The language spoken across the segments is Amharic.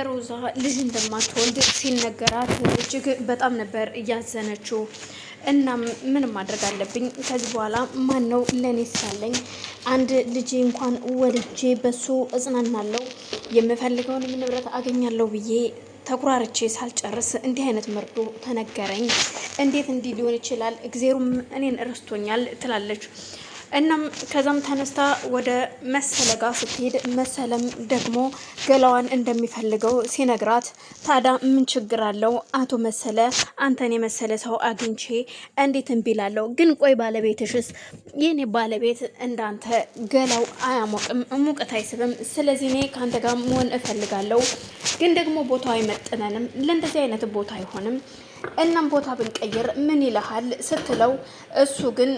ሮዛ ልጅ እንደማትወልድ ሲነገራት እጅግ በጣም ነበር እያዘነችው። እናም ምንም ማድረግ አለብኝ ከዚህ በኋላ ማን ነው ለኔ ስላለኝ አንድ ልጅ እንኳን ወልጄ በሱ እጽናናለሁ የምፈልገውን ንብረት አገኛለሁ ብዬ ተኩራርቼ ሳልጨርስ እንዲህ አይነት መርዶ ተነገረኝ። እንዴት እንዲህ ሊሆን ይችላል? እግዜሩም እኔን ረስቶኛል ትላለች። እናም ከዛም ተነስታ ወደ መሰለ ጋር ስትሄድ መሰለም ደግሞ ገላዋን እንደሚፈልገው ሲነግራት ታዲያ ምን ችግር አለው አቶ መሰለ አንተን የመሰለ ሰው አግኝቼ እንዴት እምቢ እላለሁ? ግን ቆይ ባለቤትሽስ? የኔ ባለቤት እንዳንተ ገላው አያሞቅም፣ ሙቀት አይስብም። ስለዚህ እኔ ከአንተ ጋር መሆን እፈልጋለሁ፣ ግን ደግሞ ቦታው አይመጥነንም፣ ለእንደዚህ አይነት ቦታ አይሆንም። እናም ቦታ ብንቀይር ምን ይልሃል ስትለው እሱ ግን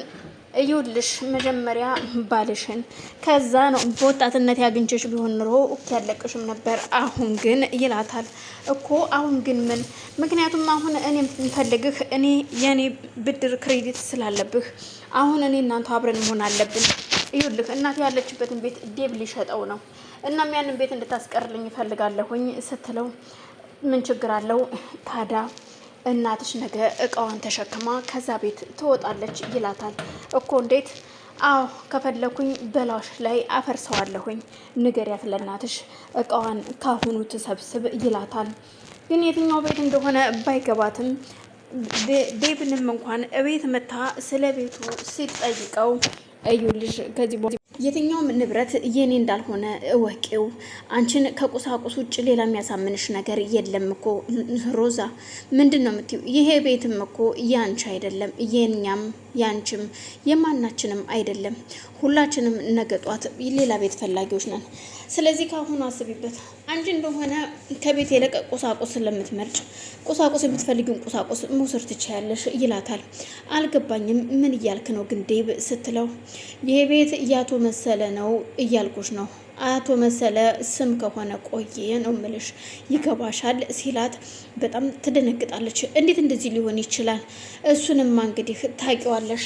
እዩልሽ መጀመሪያ ባልሽን ከዛ ነው በወጣትነት ያግኝቼሽ ቢሆን ኑሮ ያለቅሽም ነበር። አሁን ግን ይላታል እኮ አሁን ግን ምን? ምክንያቱም አሁን እኔ የምፈልግህ እኔ የኔ ብድር ክሬዲት ስላለብህ አሁን እኔ እናንተ አብረን መሆን አለብን። ይኸውልህ እናቴ ያለችበትን ቤት ዴብ ሊሸጠው ነው። እናም ያንን ቤት እንድታስቀርልኝ እፈልጋለሁኝ ስትለው ምን ችግር አለው ታዲያ እናትሽ ነገ እቃዋን ተሸክማ ከዛ ቤት ትወጣለች ይላታል። እኮ እንዴት? አዎ ከፈለኩኝ በላሽ ላይ አፈርሰዋለሁኝ፣ ንገሪያት ለእናትሽ እቃዋን ካሁኑ ትሰብስብ ይላታል። ግን የትኛው ቤት እንደሆነ ባይገባትም ዴብንም እንኳን እቤት መታ ስለ ቤቱ ሲጠይቀው እዩልሽ ከዚህ የትኛውም ንብረት የኔ እንዳልሆነ እወቂው። አንቺን ከቁሳቁስ ውጭ ሌላ የሚያሳምንሽ ነገር የለም እኮ ሮዛ። ምንድን ነው የምትይው? ይሄ ቤትም እኮ ያንቺ አይደለም፣ የኛም ያንቺም የማናችንም አይደለም። ሁላችንም ነገ ጧት ሌላ ቤት ፈላጊዎች ነን። ስለዚህ ካሁኑ አስቢበት። አንቺ እንደሆነ ከቤት የለቀ ቁሳቁስ ስለምትመርጭ ቁሳቁስ የምትፈልጊውን ቁሳቁስ መውሰድ ትችያለሽ ይላታል። አልገባኝም ምን እያልክ ነው ግን ዴብ ስትለው ይሄ ቤት ያቶ መሰለ ነው እያልኩሽ ነው። አቶ መሰለ ስም ከሆነ ቆየ ነው ምልሽ፣ ይገባሻል ሲላት በጣም ትደነግጣለች። እንዴት እንደዚህ ሊሆን ይችላል? እሱንማ እንግዲህ ታውቂዋለሽ፣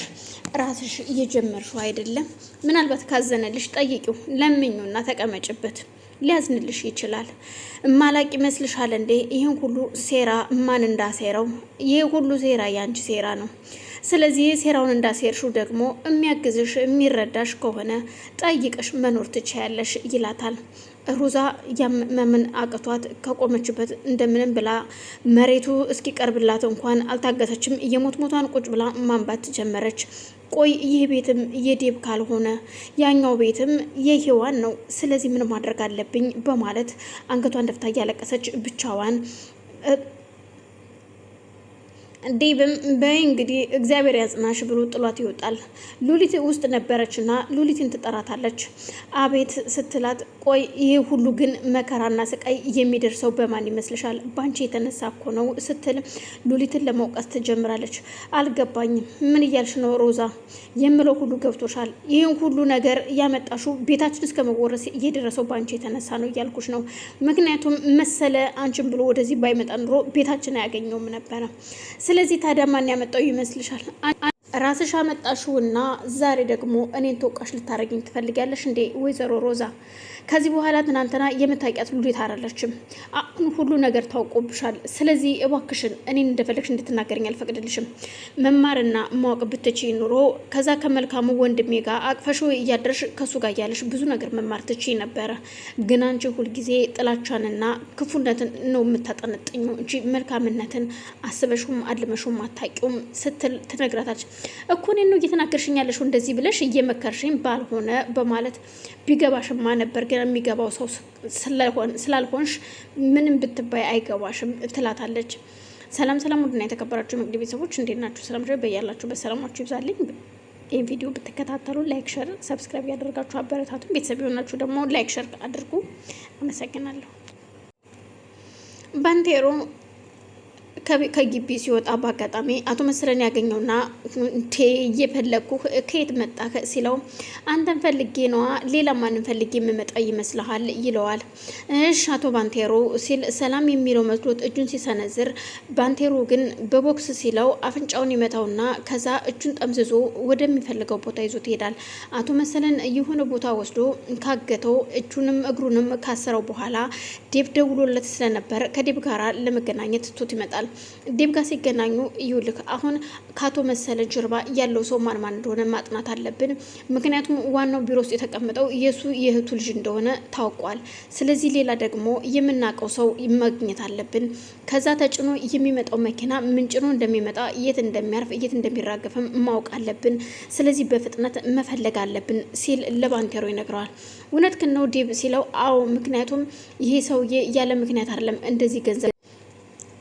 ራስሽ እየጀመርሽው አይደለም። ምናልባት ካዘነልሽ ጠይቂው፣ ለምኙና ተቀመጭበት፣ ሊያዝንልሽ ይችላል። ማላቅ ይመስልሻል እንዴ? ይህን ሁሉ ሴራ ማን እንዳሴረው? ይህ ሁሉ ሴራ ያንቺ ሴራ ነው። ስለዚህ ሴራውን እንዳሴርሽው ደግሞ የሚያግዝሽ የሚረዳሽ ከሆነ ጠይቀሽ መኖር ትችያለሽ ይላታል። ሩዛ ያመምን አቅቷት ከቆመችበት እንደምንም ብላ መሬቱ እስኪቀርብላት እንኳን አልታገተችም። የሞት ሞቷን ቁጭ ብላ ማንባት ጀመረች። ቆይ ይህ ቤትም የዴብ ካልሆነ ያኛው ቤትም የሔዋን ነው። ስለዚህ ምን ማድረግ አለብኝ በማለት አንገቷን ደፍታ እያለቀሰች ብቻዋን ዴብም በይ እንግዲህ እግዚአብሔር ያጽናሽ ብሎ ጥሏት ይወጣል። ሉሊት ውስጥ ነበረችና ሉሊትን ትጠራታለች። አቤት ስትላት ቆይ ይሄ ሁሉ ግን መከራና ስቃይ የሚደርሰው በማን ይመስልሻል? ባንቺ የተነሳ እኮ ነው ስትል ሉሊትን ለመውቀስ ትጀምራለች። አልገባኝም፣ ምን እያልሽ ነው ሮዛ? የምለው ሁሉ ገብቶሻል። ይህን ሁሉ ነገር ያመጣሹ ቤታችን እስከ መወረስ እየደረሰው ባንቺ የተነሳ ነው እያልኩሽ ነው። ምክንያቱም መሰለ አንቺን ብሎ ወደዚህ ባይመጣ ኑሮ ቤታችን አያገኘውም ነበረ። ስለዚህ ታዲያ ማን ያመጣው ይመስልሻል? ራስሽ አመጣሽውና ዛሬ ደግሞ እኔን ተወቃሽ ልታረጊኝ ትፈልጊያለሽ እንዴ ወይዘሮ ሮዛ? ከዚህ በኋላ ትናንትና የምታውቂያት ሉሊት አይደለችም። አሁን ሁሉ ነገር ታውቆብሻል። ስለዚህ እባክሽን እኔን እንደፈለግሽ እንድትናገረኝ አልፈቅድልሽም። መማርና ማወቅ ብትችይ ኑሮ ከዛ ከመልካሙ ወንድሜ ጋር አቅፈሽ እያደረሽ ከሱ ጋር እያለሽ ብዙ ነገር መማር ትችይ ነበረ። ግን አንቺ ሁልጊዜ ጥላቻንና ክፉነትን ነው የምታጠነጥኙ እንጂ መልካምነትን አስበሽውም አልመሽውም አታውቂውም ስትል ትነግራታለች። እኮ እኔን ነው እየተናገርሽኝ ያለሽው እንደዚህ ብለሽ እየመከርሽኝ ባልሆነ በማለት ቢገባሽማ ነበር፣ ግን የሚገባው ሰው ስላልሆንሽ ምንም ብትባይ አይገባሽም ትላታለች። ሰላም ሰላም፣ ውድና የተከበራችሁ መቅዲ ቤተሰቦች እንዴት ናችሁ? ሰላም ጀ በያላችሁ በሰላማችሁ ይብዛልኝ። ይህን ቪዲዮ ብትከታተሉ ላይክ፣ ሸር፣ ሰብስክራይብ ያደርጋችሁ አበረታቱ። ቤተሰብ የሆናችሁ ደግሞ ላይክ ሸር አድርጉ። አመሰግናለሁ። ባንቴሮ ከግቢ ሲወጣ በአጋጣሚ አቶ መሰለን ያገኘውና እየፈለግኩህ ከየት መጣህ ሲለው አንተን ፈልጌ ነዋ፣ ሌላ ማንን ፈልጌ የምመጣ ይመስልሃል ይለዋል። እሺ አቶ ባንቴሮ ሲል ሰላም የሚለው መስሎት እጁን ሲሰነዝር ባንቴሮ ግን በቦክስ ሲለው አፍንጫውን ይመታውና ከዛ እጁን ጠምዝዞ ወደሚፈልገው ቦታ ይዞት ይሄዳል። አቶ መሰለን የሆነ ቦታ ወስዶ ካገተው እጁንም እግሩንም ካሰረው በኋላ ዴብ ደውሎለት ስለነበር ከዴብ ጋራ ለመገናኘት ትቶት ይመጣል። ዴብ ጋር ሲገናኙ ይውልክ አሁን ከአቶ መሰለ ጀርባ ያለው ሰው ማን እንደሆነ ማጥናት አለብን። ምክንያቱም ዋናው ቢሮ ውስጥ የተቀመጠው የእህቱ ልጅ እንደሆነ ታውቋል። ስለዚህ ሌላ ደግሞ የምናውቀው ሰው ማግኘት አለብን። ከዛ ተጭኖ የሚመጣው መኪና ምን ጭኖ እንደሚመጣ፣ የት እንደሚያርፍ፣ የት እንደሚራገፍም ማወቅ አለብን። ስለዚህ በፍጥነት መፈለግ አለብን ሲል ለባንቴሮ ይነግረዋል። እውነት ግን ነው ዴብ ሲለው አዎ፣ ምክንያቱም ይሄ ሰውዬ ያለ ምክንያት አይደለም እንደዚህ ገንዘብ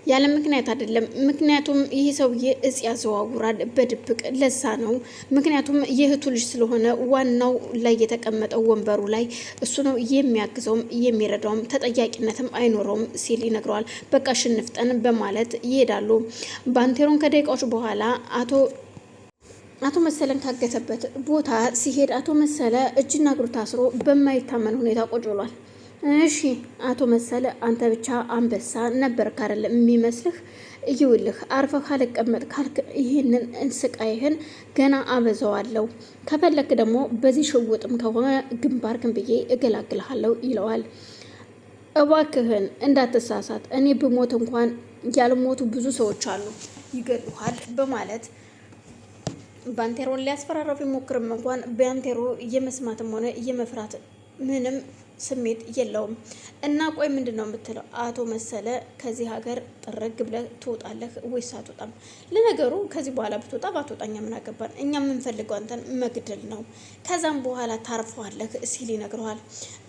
ያለ ምክንያት አይደለም። ምክንያቱም ይህ ሰውዬ እጽ ያዘዋውራል በድብቅ ለዛ ነው። ምክንያቱም የእህቱ ልጅ ስለሆነ ዋናው ላይ የተቀመጠው ወንበሩ ላይ እሱ ነው የሚያግዘውም የሚረዳውም ተጠያቂነትም አይኖረውም ሲል ይነግረዋል። በቃ ሽንፍጠን በማለት ይሄዳሉ። ባንቴሮን ከደቂቃዎች በኋላ አቶ መሰለን ካገተበት ቦታ ሲሄድ አቶ መሰለ እጅና እግሩ ታስሮ በማይታመን ሁኔታ ቁጭ ብሏል። እሺ አቶ መሰለ አንተ ብቻ አንበሳ ነበር ካረል የሚመስልህ? ይውልህ አርፈህ ካልቀመጥ ካልክ ይህንን እንስቃይህን ገና አበዛዋለሁ። ከፈለክ ደግሞ በዚህ ሽውጥም ከሆነ ግንባርክን ብዬ እገላግልሃለሁ ይለዋል። እባክህን እንዳትሳሳት፣ እኔ ብሞት እንኳን ያልሞቱ ብዙ ሰዎች አሉ ይገሉሃል በማለት ባንቴሮን ሊያስፈራራው ቢሞክርም እንኳን ባንቴሮ የመስማትም ሆነ የመፍራት ምንም ስሜት የለውም። እና ቆይ ምንድን ነው የምትለው? አቶ መሰለ ከዚህ ሀገር ጥርግ ብለህ ትወጣለህ ወይስ አትወጣም? ለነገሩ ከዚህ በኋላ ብትወጣ ባትወጣኛ ምን አገባን? እኛ የምንፈልገው አንተን መግደል ነው። ከዛም በኋላ ታርፈዋለህ ሲል ይነግረዋል።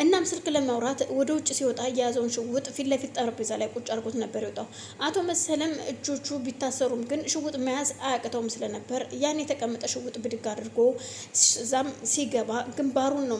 እናም ስልክ ለማውራት ወደ ውጭ ሲወጣ የያዘውን ሽውጥ ፊት ለፊት ጠረጴዛ ላይ ቁጭ አድርጎት ነበር የወጣው። አቶ መሰለም እጆቹ ቢታሰሩም ግን ሽውጥ መያዝ አያቅተውም ስለነበር ያን የተቀመጠ ሽውጥ ብድግ አድርጎ እዛም ሲገባ ግንባሩን ነው